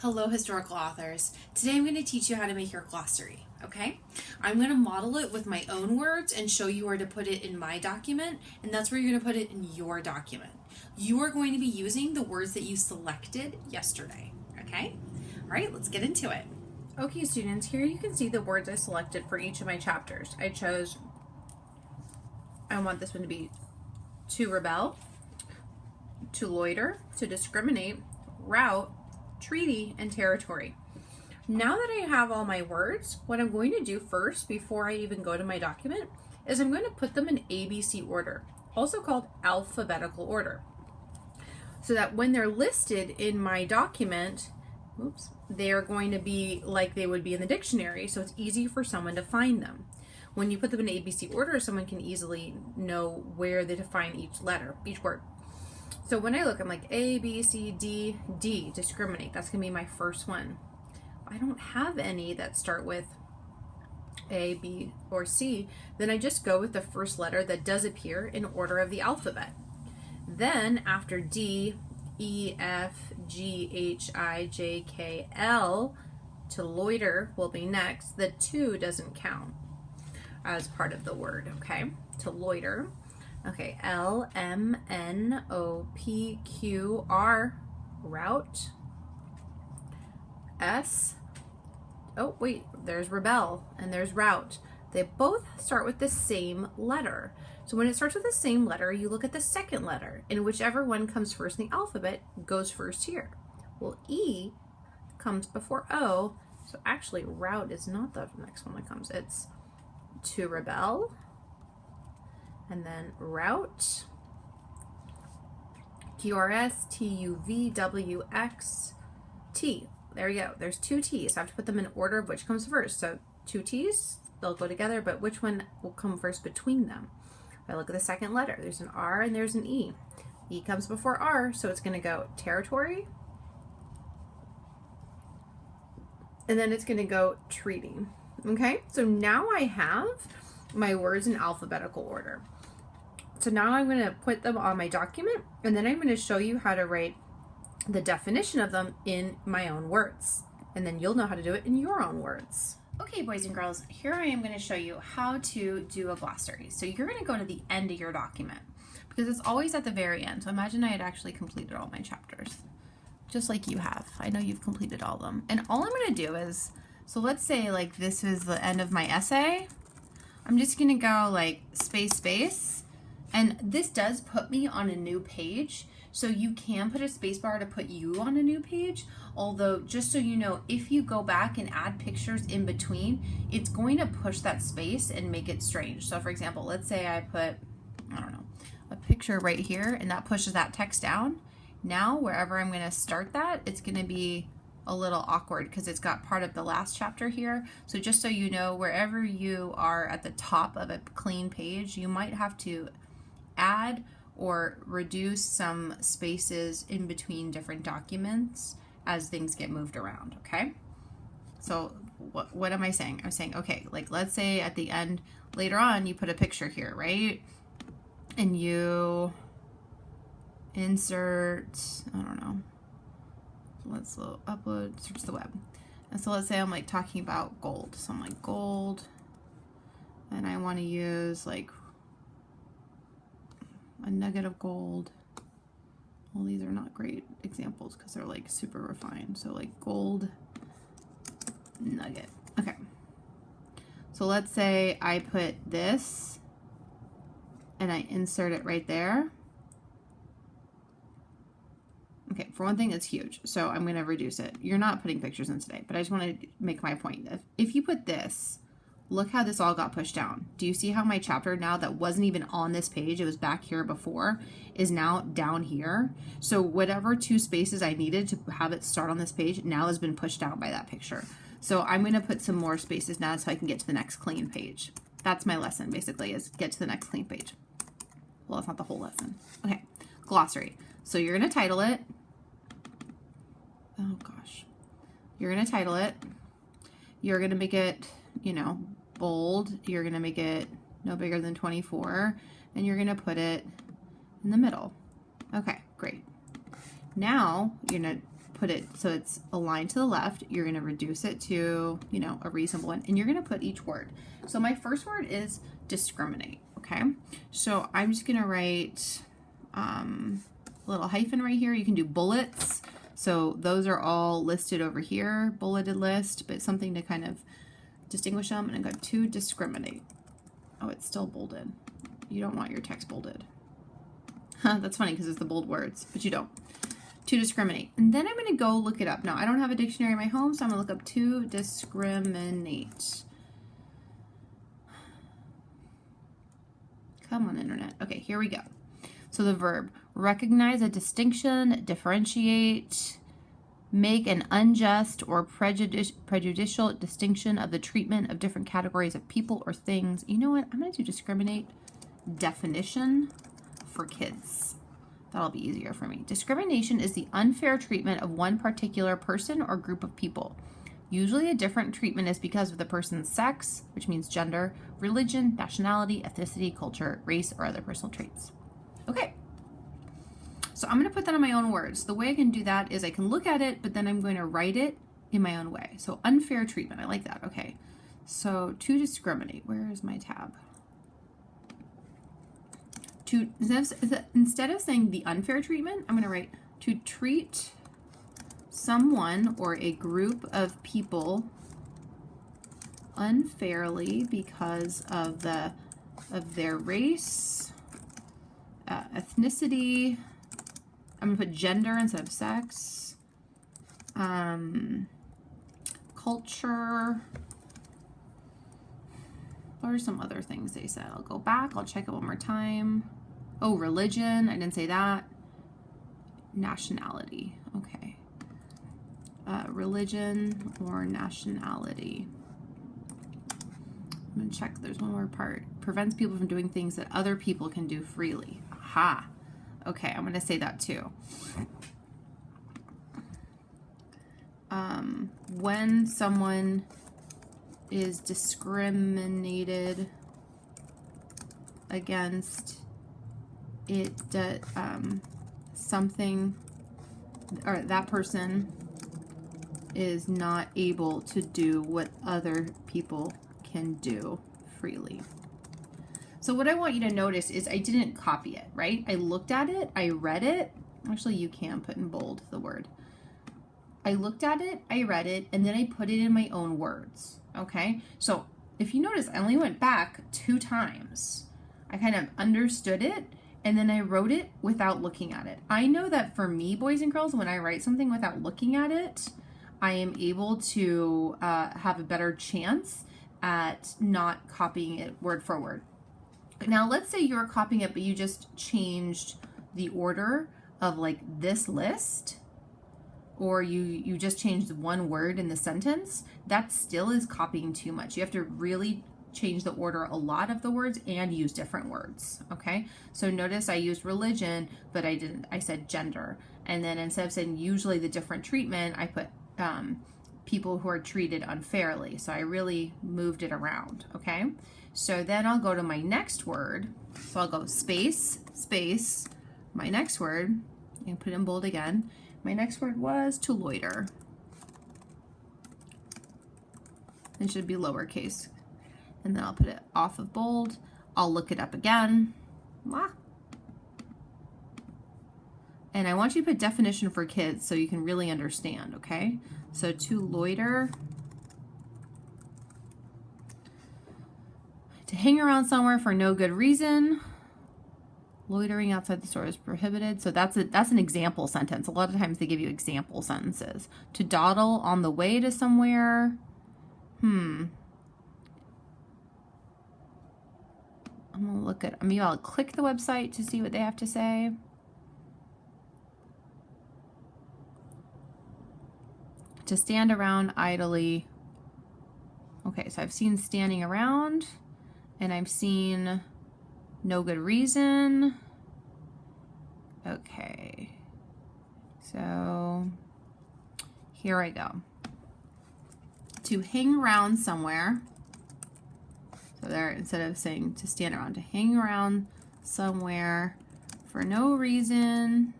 Hello, historical authors. Today I'm going to teach you how to make your glossary, okay? I'm going to model it with my own words and show you where to put it in my document, and that's where you're going to put it in your document. You are going to be using the words that you selected yesterday, okay? All right, let's get into it. Okay, students, here you can see the words I selected for each of my chapters. I want this one to be to rebel, to loiter, to discriminate, route, treaty, and territory. Now that I have all my words, what I'm going to do first, before I even go to my document, is I'm going to put them in ABC order, also called alphabetical order, so that when they're listed in my document, they're going to be like they would be in the dictionary, so it's easy for someone to find them. When you put them in ABC order, someone can easily know where they define each letter, each word. So when I look, I'm like A, B, C, D, D, discriminate. That's going to be my first one. I don't have any that start with A, B, or C. Then I just go with the first letter that does appear in order of the alphabet. Then after D, E, F, G, H, I, J, K, L, to loiter will be next. The 2 doesn't count as part of the word, okay? To loiter. Okay, L, M, N, O, P, Q, R, route. S, oh wait, there's rebel and there's route. They both start with the same letter. So when it starts with the same letter, you look at the second letter, and whichever one comes first in the alphabet goes first here. Well, E comes before O, so actually route is not the next one that comes. It's to rebel, and then route, QRS, TUV, WX, T. There you go. There's 2 T's. I have to put them in order of which comes first. So 2 T's, they'll go together, but which one will come first between them? If I look at the second letter, there's an R and there's an E. E comes before R, so it's going to go territory, and then it's going to go treaty. Okay, so now I have my words in alphabetical order. So now I'm going to put them on my document, and then I'm going to show you how to write the definition of them in my own words. And then you'll know how to do it in your own words. Okay, boys and girls, here I am going to show you how to do a glossary. So you're going to go to the end of your document, because it's always at the very end. So imagine I had actually completed all my chapters, just like you have. I know you've completed all of them. And all I'm going to do is, so let's say like this is the end of my essay. I'm just going to go like space, space. And this does put me on a new page. So you can put a space bar to put you on a new page. Although, just so you know, if you go back and add pictures in between, it's going to push that space and make it strange. So for example, let's say I put, I don't know, a picture right here, and that pushes that text down. Now, wherever I'm going to start that, it's going to be a little awkward because it's got part of the last chapter here. So just so you know, wherever you are at the top of a clean page, you might have to add or reduce some spaces in between different documents as things get moved around, okay? So what am I saying? I'm saying, okay, like let's say at the end, later on, you put a picture here, right? And you insert, I don't know, let's upload, search the web. And so let's say I'm like talking about gold. So I'm like gold, and I want to use like a nugget of gold. Well, these are not great examples because they're like super refined. So like gold nugget. Okay. So let's say I put this and I insert it right there. Okay, for one thing, it's huge. So I'm going to reduce it. You're not putting pictures in today, but I just want to make my point. If you put this, look how this all got pushed down. Do you see how my chapter now that wasn't even on this page, it was back here before, is now down here? So whatever 2 spaces I needed to have it start on this page now has been pushed down by that picture. So I'm going to put some more spaces now so I can get to the next clean page. That's my lesson basically, is get to the next clean page. Well, that's not the whole lesson. Okay, glossary. So you're going to title it. Oh gosh. You're going to title it. You're going to make it, you know, bold. You're going to make it no bigger than 24, and you're going to put it in the middle. Okay, great. Now you're going to put it so it's aligned to the left. You're going to reduce it to, you know, a reasonable one, and you're going to put each word. So my first word is discriminate, okay? So I'm just going to write a little hyphen right here. You can do bullets. So those are all listed over here, bulleted list, but something to kind of distinguish them. And I got to discriminate. Oh, it's still bolded. You don't want your text bolded. That's funny because it's the bold words, but you don't. To discriminate. And then I'm going to go look it up. Now, I don't have a dictionary in my home, so I'm going to look up to discriminate. Come on, internet. Okay, here we go. So the verb, recognize a distinction, differentiate, make an unjust or prejudicial distinction of the treatment of different categories of people or things. You know what? I'm going to do discriminate definition for kids. That'll be easier for me. Discrimination is the unfair treatment of one particular person or group of people. Usually a different treatment is because of the person's sex, which means gender, religion, nationality, ethnicity, culture, race, or other personal traits. Okay. So I'm going to put that in my own words. The way I can do that is I can look at it, but then I'm going to write it in my own way. So unfair treatment. I like that. Okay. So to discriminate. Where is my tab? Instead of saying the unfair treatment, I'm going to write to treat someone or a group of people unfairly because of their race, ethnicity. I'm going to put gender instead of sex, culture. What are some other things they said? I'll go back. I'll check it one more time. Oh, religion. I didn't say that. Nationality. Okay. Religion or nationality. I'm going to check. There's one more part. Prevents people from doing things that other people can do freely. Aha. Okay, I'm going to say that too. When someone is discriminated against, something, or that person is not able to do what other people can do freely. So what I want you to notice is I didn't copy it, right? I looked at it, I read it. Actually, you can put in bold the word. I looked at it, I read it, and then I put it in my own words, okay? So if you notice, I only went back 2 times. I kind of understood it, and then I wrote it without looking at it. I know that for me, boys and girls, when I write something without looking at it, I am able to have a better chance at not copying it word for word. Now, let's say you're copying it, but you just changed the order of like this list, or you just changed one word in the sentence. That still is copying too much. You have to really change the order a lot of the words and use different words, okay? So notice I used religion, but I didn't. I said gender. And then instead of saying usually the different treatment, I put people who are treated unfairly. So I really moved it around, okay? So then I'll go to my next word. So I'll go space, space, my next word, and put it in bold again. My next word was to loiter. It should be lowercase. And then I'll put it off of bold. I'll look it up again. And I want you to put definition for kids so you can really understand, okay? So to loiter, to hang around somewhere for no good reason. Loitering outside the store is prohibited. So that's an example sentence. A lot of times they give you example sentences. To dawdle on the way to somewhere. I'm gonna look at, maybe I'll click the website to see what they have to say. To stand around idly. Okay, so I've seen standing around, and I've seen no good reason. Okay, so here I go. To hang around somewhere. So there, instead of saying to stand around, to hang around somewhere for no reason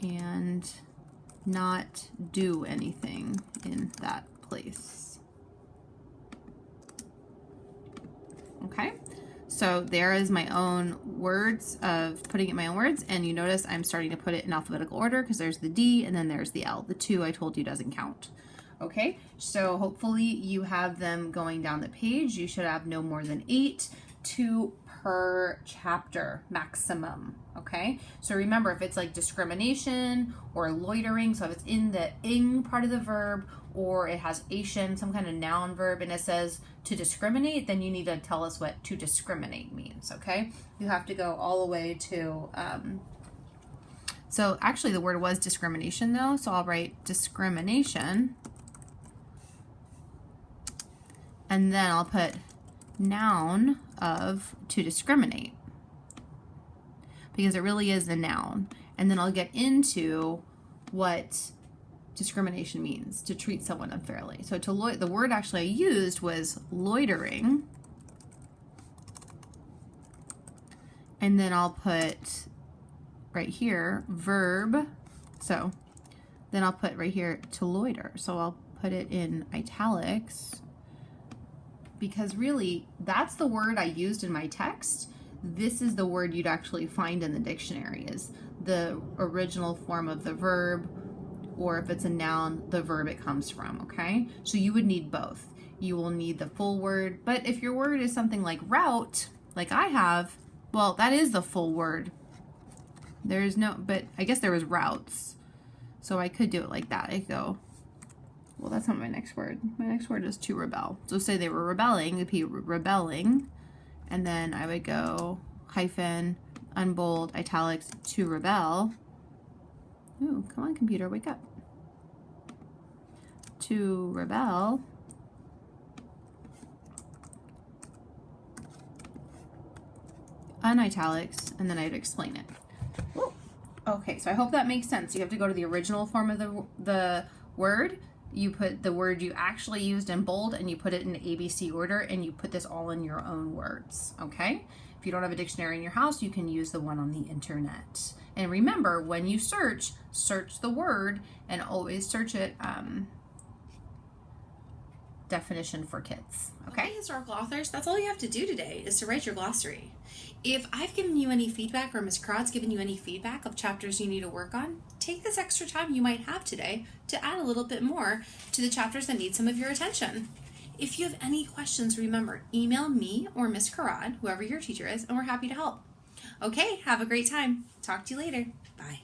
and not do anything in that place. Okay, so there is my own words of putting in my own words, and you notice I'm starting to put it in alphabetical order because there's the D and then there's the L. The 2 I told you doesn't count. Okay, so hopefully you have them going down the page. You should have no more than 8, 2 per chapter maximum. Okay, so remember, if it's like discrimination or loitering, so if it's in the ing part of the verb, or it has ation, some kind of noun verb, and it says to discriminate, then you need to tell us what to discriminate means. Okay, you have to go all the way to so actually the word was discrimination though, so I'll write discrimination, and then I'll put noun of to discriminate, because it really is a noun. And then I'll get into what discrimination means, to treat someone unfairly. So to the word actually I used was loitering. And then I'll put right here verb. So then I'll put right here to loiter. So I'll put it in italics, because really that's the word I used in my text. This is the word you'd actually find in the dictionary, is the original form of the verb, or if it's a noun, the verb it comes from. Okay, so you would need both. You will need the full word, but if your word is something like route, like I have, well, that is the full word. There's no, but I guess there was routes, so I could do it like that. I go, well, that's not my next word. My next word is to rebel. So say they were rebelling, it'd be rebelling, and then I would go hyphen, unbold, italics, to rebel. Ooh, come on, computer, wake up. To rebel. Unitalics, and then I'd explain it. Ooh. Okay, so I hope that makes sense. You have to go to the original form of the word. You put the word you actually used in bold, and you put it in ABC order, and you put this all in your own words, okay? If you don't have a dictionary in your house, you can use the one on the internet. And remember, when you search the word, and always search it definition for kids, okay? Historical authors, that's all you have to do today is to write your glossary. If I've given you any feedback, or Ms. Crod's given you any feedback of chapters you need to work on, take this extra time you might have today to add a little bit more to the chapters that need some of your attention. If you have any questions, remember, email me or Ms. Crod, whoever your teacher is, and we're happy to help. Okay, have a great time. Talk to you later. Bye.